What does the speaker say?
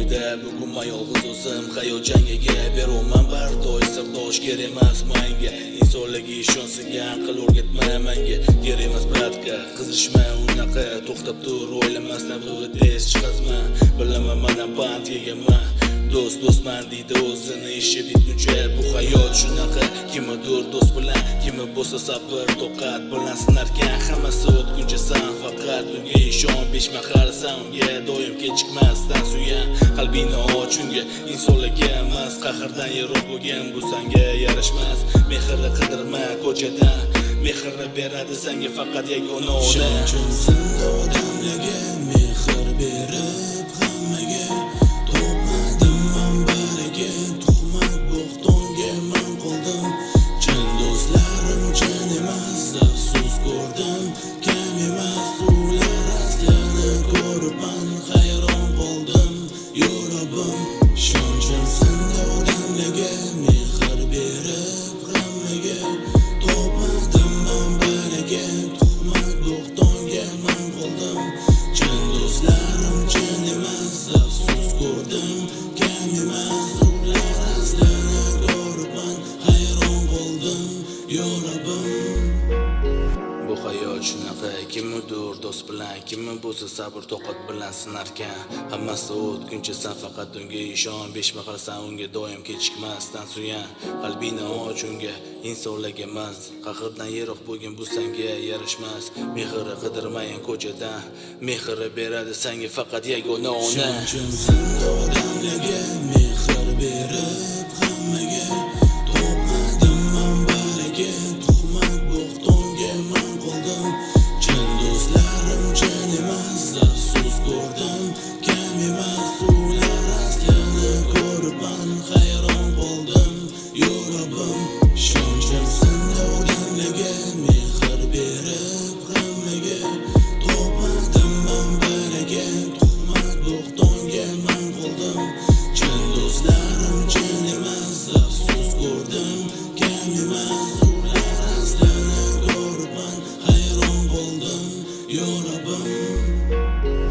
uyda bugun men yolg'iz o'zim hayot jangiga beraman bardosh sirdosh kerak emas menga insonlarga ishonsiga aql o'rgatma menga kerak emas bratka qizishma unaqa to'xtab tur o'ylamasdan tez chiqazma bilaman mana band yegaman do'st do'stman deydi o'zini ishi bitguncha bu hayot shunaqa kimdir do'st bilan kimi bo'lsa sabr toqat bilan sinarkan hammasi o'tguncha san faqat unga ishon besh mahal san unga doim kechikmasdan suyan qalbingni och unga insonlarga emas qahrdan yiroq bo'lgan bu senga yarashmas mehrni qidirma ko'chadan mehrni beradi senga faqat yagona ona ishonchimsan odamlarga mehr berib hammaga topmadim man bariga tuhmat bo'xtonga man qoldim chin do'stlarim chin emas afsus ko'rdim kam emas ular aslini ko'rib man hayron qoldim yo Robbim ishonchimsan odamlarga mehr berib hammaga topmadim man bariga tuhmat bo'xtonga man qoldim chin do'stlarim chin emas afsus ko'rdim kam emas ular aslini ko'rib man hayron qoldim yo Robbim bu hayot shunaqa kimdir do'st bilan kimi bo'lsa sabr toqat bilan sinarkan hammasi o'tguncha san faqat unga ishon besh mahal san unga doim kechikmasdan suyan qalbingni och unga insonlarga emas qahrdan yiroq bo'lgan bu senga yarashmas mehri qidirmayin ko'chadan mehri beradi senga faqat yagona ona ishonchimsan odamlarga mehr berib hammaga topmadim man bariga tuhmat bo'xtonga man qoldim chin do'stlarim chin emas afsus ko'rdim kam emas ular aslini ko'rib man hayron qoldim yo Robbim ishonchimsan odamlarga mehr berib hammaga topmadim man bariga tuhmat bo'xtonga man qoldim chin do'stlarim chin emas afsus ko'rdim kam emas ular aslini ko'rib man hayron qoldim yo Robbim